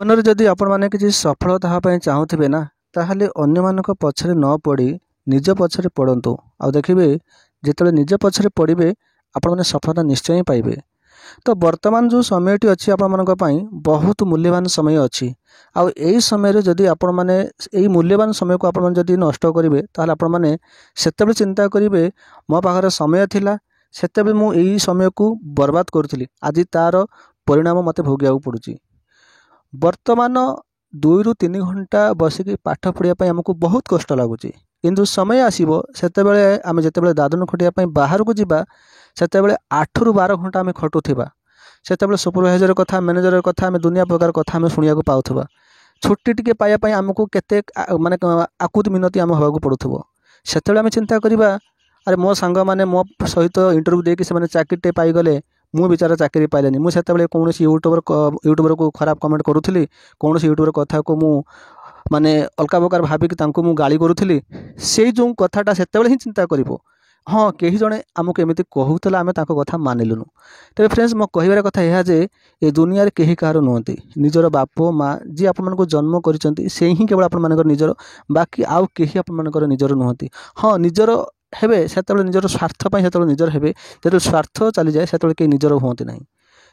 जीवन में जदि आपण मैंने किसी सफलता हाँपाई चाहूथे ना ताहले अन्य मानक पछरे न पड़ी निज पछरे पड़तु आ देखिए जिते निज पछरे पड़े आपण मैंने सफलता निश्चय ही पाइबे। तो वर्तमान जो समयटी अच्छी आपण बहुत मूल्यवान समय अच्छी आउ यही समय जदि आपण मैंने यही मूल्यवान समय को आपण जदि नष्ट करेंगे ताहले आपण मैंने सेतेबेले चिंता करेंगे मो पाखरे समय थिला सेतेबेले मु यही समय को बर्बाद करुली आज तार परिणाम मते भोगिया पड़ुची। वर्तमान 2 ରୁ 3 घंटा बसिक पाठ पढ़ाई आमको बहुत कष्ट लगुच किंतु समय आसो से आम जिते दादन खटिया बाहर को जावा से 8 ରୁ 12 घंटा आम खटुवा से सुपरवाइजर कथा मैनेजर कथा आम दुनिया प्रकार कथा आम शुणा पाऊा छुट्टी टी पाइबापी आमको केते माने आकुति मिनती आम हवा पड़ुव से आम चिंता करवा अरे मो सांग मैंने मो सहित इंटरव्यू देकी से चाकरीटे पाईगले मु विचार चाकरी पाइलानी मुझे कौन यूट्यूबर को खराब कमेंट करूली कौन यूट्यूबर कथा को मु माने अलका प्रकार भाविक मु गाली करूली से जो कथाटा से ही चिंता कर हाँ कहीं जड़े आमको एमती कहूला आम कथा मानिलुनु। तेज फ्रेंड्स मो कहबार कथा यह जे ए दुनिया कहीं कहार नुहति निजर बाप माँ जी आपको जन्म कर से ही केवल आपर निजर बाकी आउ कहीं आपर निजर नुहति। हाँ निजर हेबे से निजर स्वार्थ से निजर हेबे जो स्वार्थ चली जाए से कहीं निजर हूँ ना।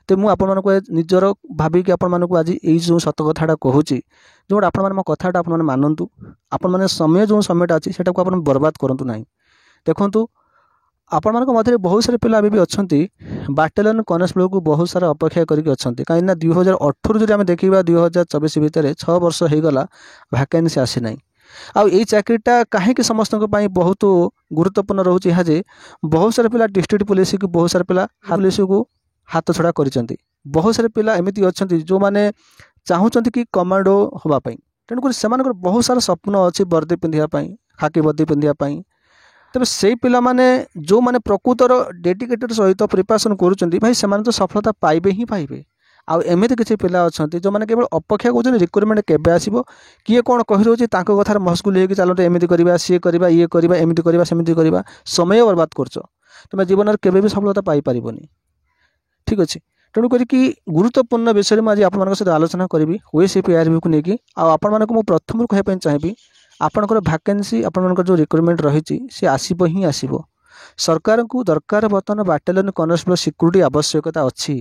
तो मुझे निजर भाविकी आपको आज यही जो सत कथाटा कहूँ जो आप कथाटा आप मानतु आपण समय जो समयटा अच्छी से बर्बाद करूँ ना। देखु आपण मध्य बहुत सारे पिला भी अच्छा बाटालियन कनेस्टेबल को बहुत सारा अपेक्षा करके अच्छा कहीं 2018 जो आम देखा 2024 भितर 6 वर्ष हो गला वैकेंसी आसी ना। आउ यही चाकरीटा कहीं समस्त बहुत गुरुत्वपूर्ण रोचे यहाँ जे बहुत सारे पिला डिस्ट्रिक्ट पुलिस को बहुत सारे पिला पुलिस को हाथ छड़ा कर बहुत सारे पिला एमती अच्छा जो मैंने चाहूँगी कि कमांडो हाँपाई तेणुक से बहुत सारा स्वप्न अच्छी वर्दी पिंधापी खाकी वर्दी पिंधापी तेज से पिला माने जो माने प्रकृतर डेडिकेटेड सहित प्रिपरेशन करुँच भाई से तो सफलता पाइबे ही पाइबे। आउ एमती किसी पिला अच्छा जो मैंने केवल अपेक्षा कर रिक्रुटमेंट केबे आसीबो किए कौन कही रोचे कथार मस्कुल होकर चलते एमती करवा सी करवा ये करवा एमती करवा सेमती करवा समय बर्बाद करछ तुम जीवन में केबे भी सफलता पाई परिबनी। ठीक अच्छे तेणुक गुरुत्वपूर्ण विषय में आज आप सहित आलोचना करी OSCP को लेकिन आपको प्रथम कहना चाहिए आपणकर वैकेंसी आपणकर जो रिक्रुटमेंट रही सी आसब ही आसब सरकार को दरकार बर्तमान बाटालियन कनेस्टेबल सिक्यूरीटी आवश्यकता अच्छी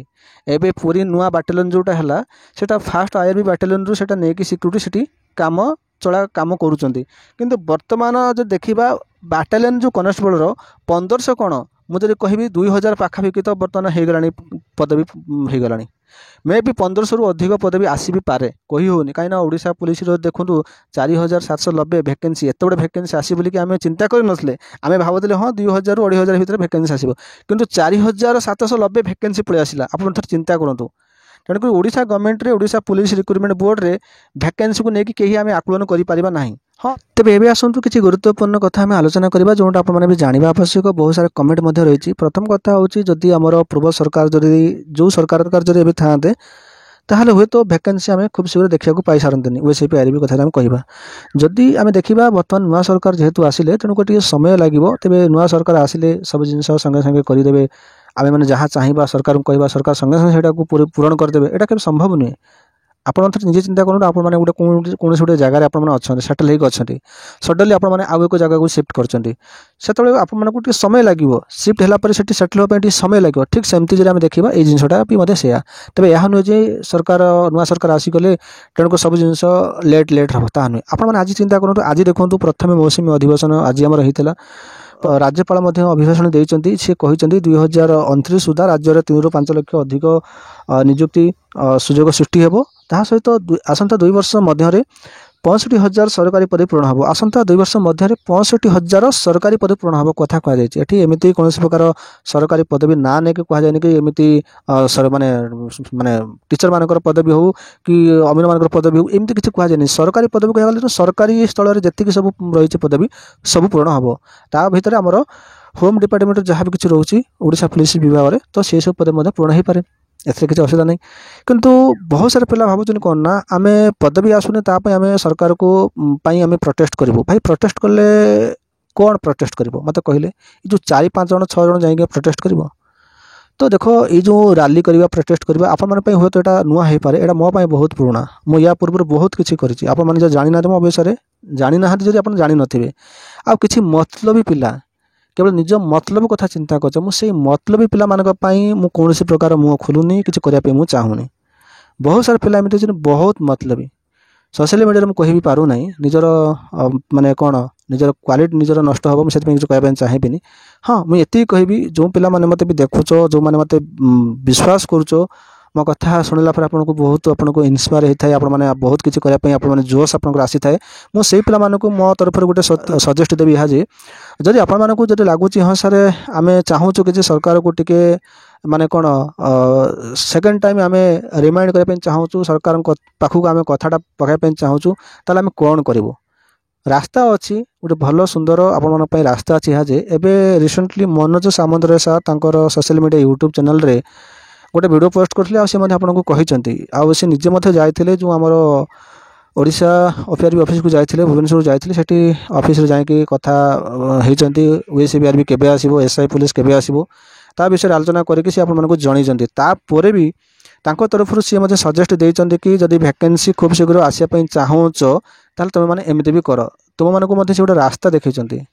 एवं पूरी नुआ बाटालियन जोटा है सेटा फास्ट IRB बाटालियन रू सेटा नेकी सिक्यूरीटी सेठी काम चला काम करुँच किंतु वर्तमान जो देखा बाटालियन जो कनेस्टेबल 1500 कौन मुझे कहबी 2000 पाखापाखि तो बर्तमान हो गला पदवी हो गला मे भी 1500 रु अधिक पदवी आसी भी पारे कही होनी कहीं ओडिशा पुलिस देखूँ 4790 वैकेंसी एत बड़े वैकेंसी आसी बोलिक आम चिंता करनसले आम भावुले हाँ 2000 ରୁ 2500 भितर वैकेंसी आसो किंतु 4790 वैकेंसी पलि आसला आप चिंता करूँ। तेणुक ओडिशा गवर्नमेंट रे ओडिशा पुलिस रिक्रुटमेंट बोर्ड रे वैकेंसी को लेकिन कहीं आम आकलन करें ना। हाँ तेरे एवं आसतु किसी गुरुत्वपूर्ण कथा आम आलोचना करवा जोटा आपने जानवा आवश्यक बहुत सारा कमेंट रही। प्रथम कथा हूँ जदि आमर पूर्व सरकार जदि जो सरकार जब था ताहले हुए तो वैकेंसी आम खूब शीघ्र देखा पाई सारते OSCP IRB कथा आम कह जदि आम देखा बर्तमान नुआ सरकार जेहेतु आसिले तेणुक टे समय लगे तेज नुआ सरकार आसिले सब जिन संगे संगे करदे आम मैंने जहाँ चाहिए सरकार को कहवा सरकार संगे संगे पूरण करदे एटा के संभव नुहे। आप निजे चिंता करूँ आप गोटे कौन गोटे जगार अच्छा सेटल होकर अच्छा सडनली आपने आउ एक जगह को सिफ्ट कर आपको समय लगे सिफ्ट होगापर से सेटल होगापी समय लगे ठीक सेमती जो आम देखा ये जिनटा भी से तेज यह नुहे जे सरकार नुआ सरकार आसीगले तेणुक सब जिन लेट लेट हम ता नुहे। आपने आज चिंता करूँ आज देखूँ प्रथम मौसुमी अधिवेशन आज आम होता राज्यपाल अभिभाषण देती सी कहते 2029 सुधा राज्य में 3 ରୁ 5 लाख अधिक नियुक्ति सुजोग सृष्टि हेबो ता सहित आसंता 2 वर्ष मध्य 65,000 सरकारी पदवी पूरण हम आसंता 2 वर्ष मध्य 65,000 सरकारी पदवी पूरण हम कथा कहुई एमती कौन प्रकार सरकारी पदवी ना नहीं कहुए कि एमती माने माने टीचर मान पदवी हो कि अमीन मान पदवी हो एमती किसी कहुए सरकारी पदवी कहगले तो सरकारी स्थल में जी सब रही पदवी सब पूरण हम ता भर आमर होम डिपार्टमेंट जहाँ भी किसी रोचे ओडिशा पुलिस विभाग में तो से सब पदवी पूरण हो पाए एसे किसी असुविधा नहीं। किंतु बहुत सारे पिला भावुन कौन ना आम पदवी आसुनी ताप आम सरकार को आम प्रोटेस्ट करूँ भाई प्रोटेस्ट कले कौन प्रोटेस्ट कर मत कहले जो 4-5 जन 6 जन जाइए प्रोटेस्ट कर तो देख ये जो रैली करवा प्रोटेस्ट करवा आपण हुए तो यहाँ नुआ हो पाए, यहाँ मो बहुत पुराना। मुझे या पूर्व बहुत किसी करी आपण जो जानी ना मो विषय जानी ना जब आप जानी नथिबे आ किसी मतलबी पिला केवल निज मतलब कथा चिंता कर मुझे मतलबी पिला मुझे कौन प्रकार मुँह खोलुनी कि करने मुझे चाहूनी। बहुत सारा पिला एमती बहुत मतलबी सोशल मीडिया में कह भी पारू ना निजर माने कौन निजर क्वालिटी निजर नष्ट हम मुझे कहना चाहिए। हाँ मुझे ये कहबी जो पिला माने मते भी देखुच जो मैंने मते विश्वास करुच मो कथा शुणिला आपको बहुत आपको इन्स्पायर होता है आपने बहुत किसी करने आपने जोश आपको आसी थाए। मुझे पिला मो तरफ गोटे सजेस्ट देवी यहाँ जे जदि आपको जब लगुच हाँ सर आम चाहूँ कि सरकार को टिके माने कौन सेकेंड टाइम आम रिमाइंड करने चाहूँ सरकार पाखक आम कथाटा पकाइप चाहूँ ताल आम कौन करूँ। रास्ता अच्छी गोटे भल सुंदर आपण रास्ता अच्छी यहाँ जे एवं रिसेंटली मनोज सामंतराय सार तांकर सोशल मीडिया यूट्यूब चैनल रे गोटे वीडियो पोस्ट करते आपको कहते आउ सी निजे जाते जो आमर ओडिशा OPRB को जाते भुवनेश्वर जाते सेठी ऑफिस रे जाके कथा होती OSBRB केबे आसीबो SI पुलिस केबे आसीबो ता विषय आलोचना करके सी आपको जनइंट तापर भी तांको तरफ सी मत सजेस्ट देते कि जदि वैकेंसी खूब शीघ्र आसापी चाहूच ताल तुम मैंने एमती भी कर तुम मानक से गोटे रास्ता देखते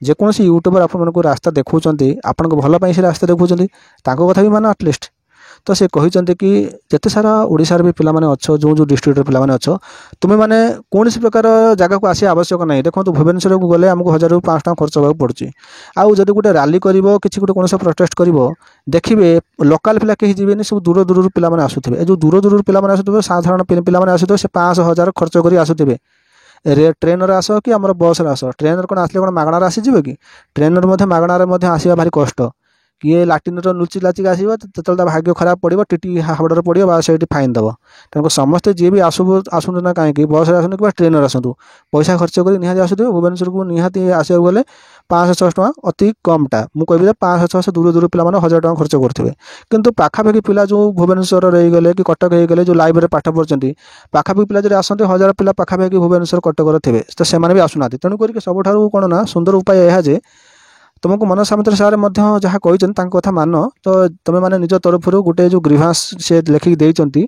जेकोसी यूट्यूबर आपको रास्ता देखुं आपण भल से रास्ता देखुं कथा भी मान आटलिस्ट तो से कहते कि जिते सारा ओडिशार भी पिला माने अच्छो जो डिस्ट्रिक्ट पिला माने अच्छो तुम्हें माने कौन प्रकार जगह को आसिया आवश्यक नहीं। देखो भुवनेश्वर को गले आमको 1000 ରୁ 500 खर्च होगा पड़ुची आउ जदि गोटे रैली कर किसी गोटे कौन प्रोटेस्ट कर देखिए लोकाल पिला कहीं जीवेनि सब दूर दूर पिला माने आसुथिबे जो दूर दूर पिला माने आसुथिबे साधारण पिला माने आसुथिबे से 500,000 खर्च कर आसुथिबे ट्रेनर आस कि आम बस आस ट्रेनर कौन आसले कौन मागणार आसीजे कि ट्रेनर मागणार आसवा भारी कष्ट किए लाटिन लुचि लाचिक आसो जो भाग्य खराब पड़ो टीटी हावड़े पड़ो बा से फाइन दब तेणु समस्ते जी भी आसुँ ना कहीं बस आसतु कि ट्रेनर आसतु पैसा खर्च कर निहाती आसुवे भुवनेश्वर को निहाती आसवाक गले 500-600 टଙ୍କା अति कमटा मुझे कहबी 500-600 दूर दूर पिला 1000 टଙ୍କା खर्च करेंगे किंतु पाखापाखि पिला जो भुवनेश्वर रहीगले कि कटक होगले जो लाइब्रेरी पाठ पढ़ते पाखापाखि पिला जो आसते 1000 पिला पाखापाखि भुवनेश्वर कटक थे तो से भी आसुना तेणुक सबुठ कौन ना सुंदर उपाय यह जे तुमको मनोज सामंतराय सार जहाँ कहते कथा मान तो तुम्हें माने निज तरफ गोटे जो ग्रीभांस से लिखिक देती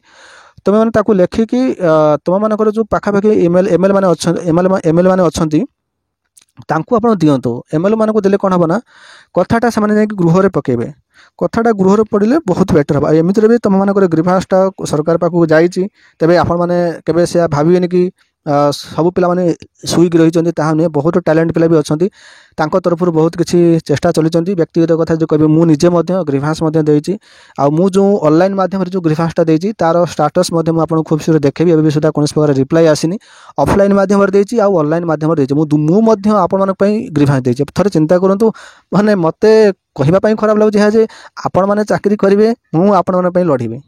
तुम्हें मैंने ताकू लेखिकी तुम मानकर जो पाखापाखि एमएल मैंने अच्छा तांकु आपण दियंतु एमएल मानक देले कौन हम ना कथाटा से गृह पकेबे कथाटा गृह पड़े बहुत बेटर हम एमती भी तुम मानक ग्रीभांसटा सरकार पाखक जाइए तेज आपण मैंने केबे से भाविबेनि कि सबु पिला माने सुईक रही ताहा नुहे बहुत टैलेंट पिला भी अच्छा तरफ बहुत किसी चेष्टा चली व्यक्तिगत कथा जो कह मुझे ग्रीभांस देती जो ऑनलाइन माध्यम जो ग्रीभांसटा देती तार स्टाटस आपको खूब शीघ्र देखेबी एवं सुधा कौन प्रकार रिप्लाई आसीनी ऑफलाइन माध्यम देती ऑनलाइन माध्यम देती मुझे आपण ग्रीभांस देती थोड़े चिंता करूँ माने मते कहवाई खराब लगे जे आपण मैंने चाकरी करेंगे मुझे आपण लड़े।